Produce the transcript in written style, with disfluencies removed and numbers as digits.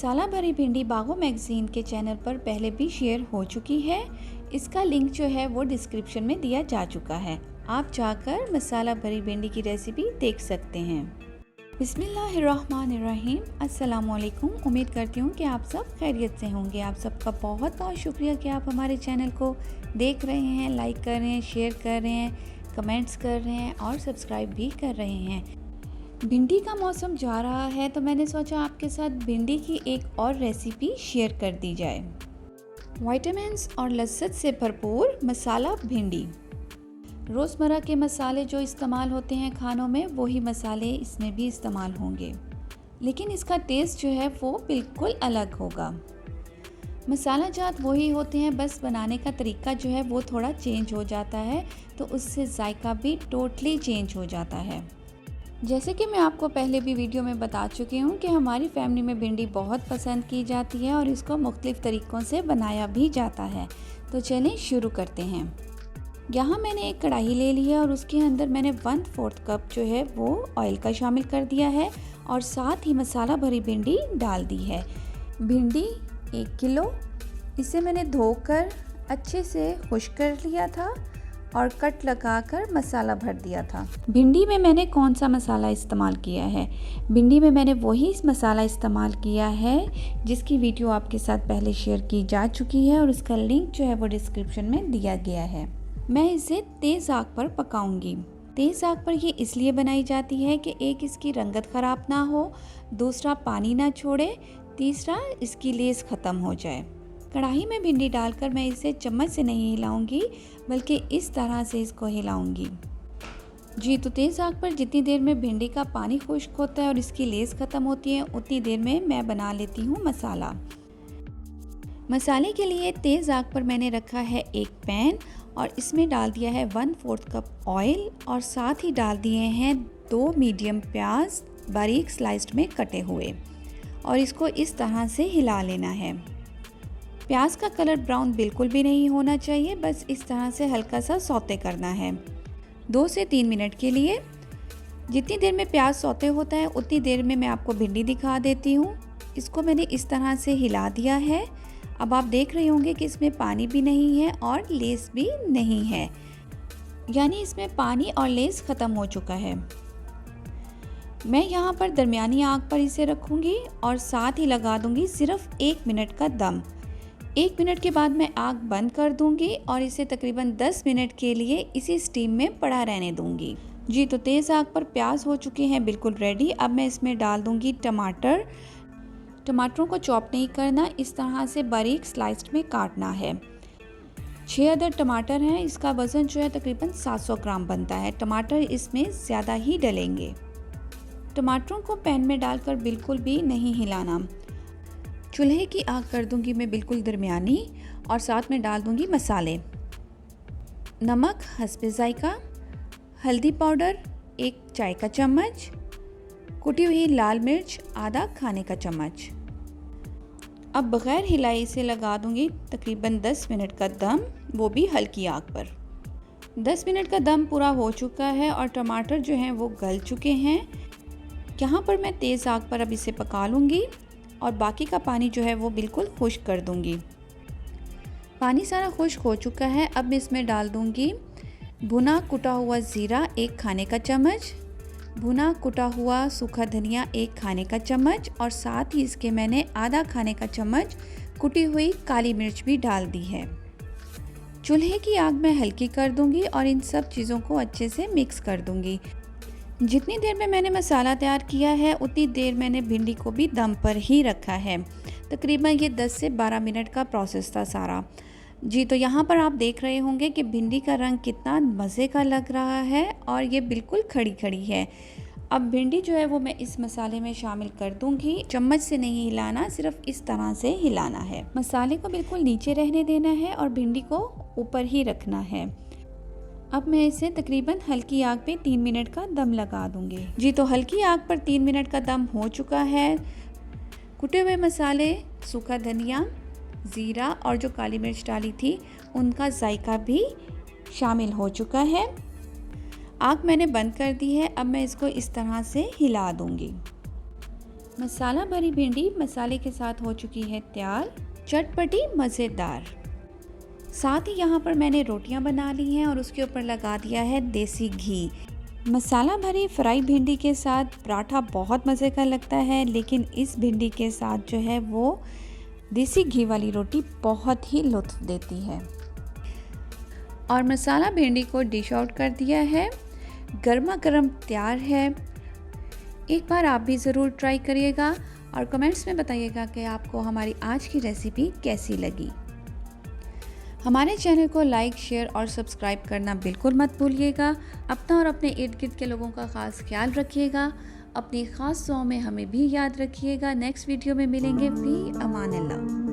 मसाला भरी भिंडी बागो मैगज़ीन के चैनल पर पहले भी शेयर हो चुकी है। इसका लिंक जो है वो डिस्क्रिप्शन में दिया जा चुका है। आप जाकर मसाला भरी भिंडी की रेसिपी देख सकते हैं। बिस्मिल्लाहिर्रहमानिर्रहीम। अस्सलाम वालेकुम। उम्मीद करती हूँ कि आप सब खैरियत से होंगे। आप सबका बहुत बहुत शुक्रिया कि आप हमारे चैनल को देख रहे हैं, लाइक कर रहे हैं, शेयर कर रहे हैं, कमेंट्स कर रहे हैं और सब्सक्राइब भी कर रहे हैं। भिंडी का मौसम जा रहा है तो मैंने सोचा आपके साथ भिंडी की एक और रेसिपी शेयर कर दी जाए। विटामिन्स और लज्जत से भरपूर मसाला भिंडी। रोज़मर्रा के मसाले जो इस्तेमाल होते हैं खानों में, वही मसाले इसमें भी इस्तेमाल होंगे, लेकिन इसका टेस्ट जो है वो बिल्कुल अलग होगा। मसाला जात वही होते हैं, बस बनाने का तरीका जो है वो थोड़ा चेंज हो जाता है, तो उससे जायका भी टोटली चेंज हो जाता है। जैसे कि मैं आपको पहले भी वीडियो में बता चुकी हूँ कि हमारी फैमिली में भिंडी बहुत पसंद की जाती है और इसको मुख्तलिफ़ तरीक़ों से बनाया भी जाता है। तो चलें शुरू करते हैं। यहाँ मैंने एक कढ़ाई ले ली है और उसके अंदर मैंने 1/4 कप जो है वो ऑयल का शामिल कर दिया है और साथ ही मसाला भरी भिंडी डाल दी है। भिंडी 1 किलो, इसे मैंने धोकर अच्छे से खुश्क कर लिया था और कट लगाकर मसाला भर दिया था। भिंडी में मैंने कौन सा मसाला इस्तेमाल किया है? भिंडी में मैंने वही मसाला इस्तेमाल किया है जिसकी वीडियो आपके साथ पहले शेयर की जा चुकी है और उसका लिंक जो है वो डिस्क्रिप्शन में दिया गया है। मैं इसे तेज़ आग पर पकाऊंगी। तेज़ आग पर ये इसलिए बनाई जाती है कि एक इसकी रंगत ख़राब ना हो, दूसरा पानी ना छोड़े, तीसरा इसकी लेस ख़त्म हो जाए। कढ़ाई में भिंडी डालकर मैं इसे चम्मच से नहीं हिलाऊंगी, बल्कि इस तरह से इसको हिलाऊंगी। जी, तो तेज़ आग पर जितनी देर में भिंडी का पानी खुश्क होता है और इसकी लेस ख़त्म होती है, उतनी देर में मैं बना लेती हूँ मसाला। मसाले के लिए तेज़ आग पर मैंने रखा है एक पैन और इसमें डाल दिया है 1/4 कप ऑयल और साथ ही डाल दिए हैं 2 मीडियम प्याज बारीक स्लाइस्ड में कटे हुए और इसको इस तरह से हिला लेना है। प्याज का कलर ब्राउन बिल्कुल भी नहीं होना चाहिए, बस इस तरह से हल्का सा सौते करना है 2 से 3 मिनट के लिए। जितनी देर में प्याज सौते होता है उतनी देर में मैं आपको भिंडी दिखा देती हूँ। इसको मैंने इस तरह से हिला दिया है। अब आप देख रहे होंगे कि इसमें पानी भी नहीं है और लेस भी नहीं है, यानी इसमें पानी और लेस ख़त्म हो चुका है। मैं यहाँ पर दरमियानी आग पर इसे रखूँगी और साथ ही लगा दूँगी सिर्फ 1 मिनट का दम। 1 मिनट के बाद मैं आग बंद कर दूंगी और इसे तकरीबन 10 मिनट के लिए इसी स्टीम में पड़ा रहने दूंगी। जी, तो तेज़ आग पर प्याज हो चुके हैं बिल्कुल रेडी। अब मैं इसमें डाल दूंगी टमाटर। टमाटरों को चॉप नहीं करना, इस तरह से बारीक स्लाइस्ड में काटना है। 6 अदर टमाटर हैं। इसका वज़न जो है तकरीबन 700 ग्राम बनता है। टमाटर इसमें ज़्यादा ही डलेंगे। टमाटरों को पैन में डालकर बिल्कुल भी नहीं हिलाना। चूल्हे की आग कर दूंगी मैं बिल्कुल दरमियानी और साथ में डाल दूंगी मसाले। नमक हस्बे जायका, हल्दी पाउडर 1 चाय का चम्मच, कुटी हुई लाल मिर्च आधा खाने का चम्मच। अब बग़ैर हिलाई इसे लगा दूंगी तकरीबन 10 मिनट का दम, वो भी हल्की आग पर। 10 मिनट का दम पूरा हो चुका है और टमाटर जो हैं वो गल चुके हैं। यहाँ पर मैं तेज़ आग पर अब इसे पका लूँगी और बाकी का पानी जो है वो बिल्कुल खुश्क कर दूंगी। पानी सारा खुश्क हो चुका है। अब मैं इसमें डाल दूंगी भुना कुटा हुआ ज़ीरा 1 खाने का चम्मच, भुना कुटा हुआ सूखा धनिया 1 खाने का चम्मच और साथ ही इसके मैंने आधा खाने का चम्मच कुटी हुई काली मिर्च भी डाल दी है। चूल्हे की आग मैं हल्की कर दूंगी और इन सब चीज़ों को अच्छे से मिक्स कर दूंगी। जितनी देर में मैंने मसाला तैयार किया है उतनी देर मैंने भिंडी को भी दम पर ही रखा है। तकरीबन ये 10 से 12 मिनट का प्रोसेस था सारा। जी, तो यहाँ पर आप देख रहे होंगे कि भिंडी का रंग कितना मज़े का लग रहा है और ये बिल्कुल खड़ी खड़ी है। अब भिंडी जो है वो मैं इस मसाले में शामिल कर दूंगी। चम्मच से नहीं हिलाना, सिर्फ इस तरह से हिलाना है। मसाले को बिल्कुल नीचे रहने देना है और भिंडी को ऊपर ही रखना है। अब मैं इसे तकरीबन हल्की आग पे 3 मिनट का दम लगा दूंगी। जी, तो हल्की आग पर 3 मिनट का दम हो चुका है। कुटे हुए मसाले, सूखा धनिया, ज़ीरा और जो काली मिर्च डाली थी उनका जायका भी शामिल हो चुका है। आग मैंने बंद कर दी है। अब मैं इसको इस तरह से हिला दूंगी। मसाला भरी भिंडी मसाले के साथ हो चुकी है तैयार, चटपटी मज़ेदार। साथ ही यहाँ पर मैंने रोटियाँ बना ली हैं और उसके ऊपर लगा दिया है देसी घी। मसाला भरी फ्राई भिंडी के साथ पराठा बहुत मज़े का लगता है, लेकिन इस भिंडी के साथ जो है वो देसी घी वाली रोटी बहुत ही लुत्फ़ देती है। और मसाला भिंडी को डिश आउट कर दिया है, गर्मा गर्म तैयार है। एक बार आप भी ज़रूर ट्राई करिएगा और कमेंट्स में बताइएगा कि आपको हमारी आज की रेसिपी कैसी लगी। हमारे चैनल को लाइक, शेयर और सब्सक्राइब करना बिल्कुल मत भूलिएगा। अपना और अपने इर्द गिर्द के लोगों का ख़ास ख्याल रखिएगा। अपनी ख़ास दुआओं में हमें भी याद रखिएगा। नेक्स्ट वीडियो में मिलेंगे। फ़ी अमान अल्लाह।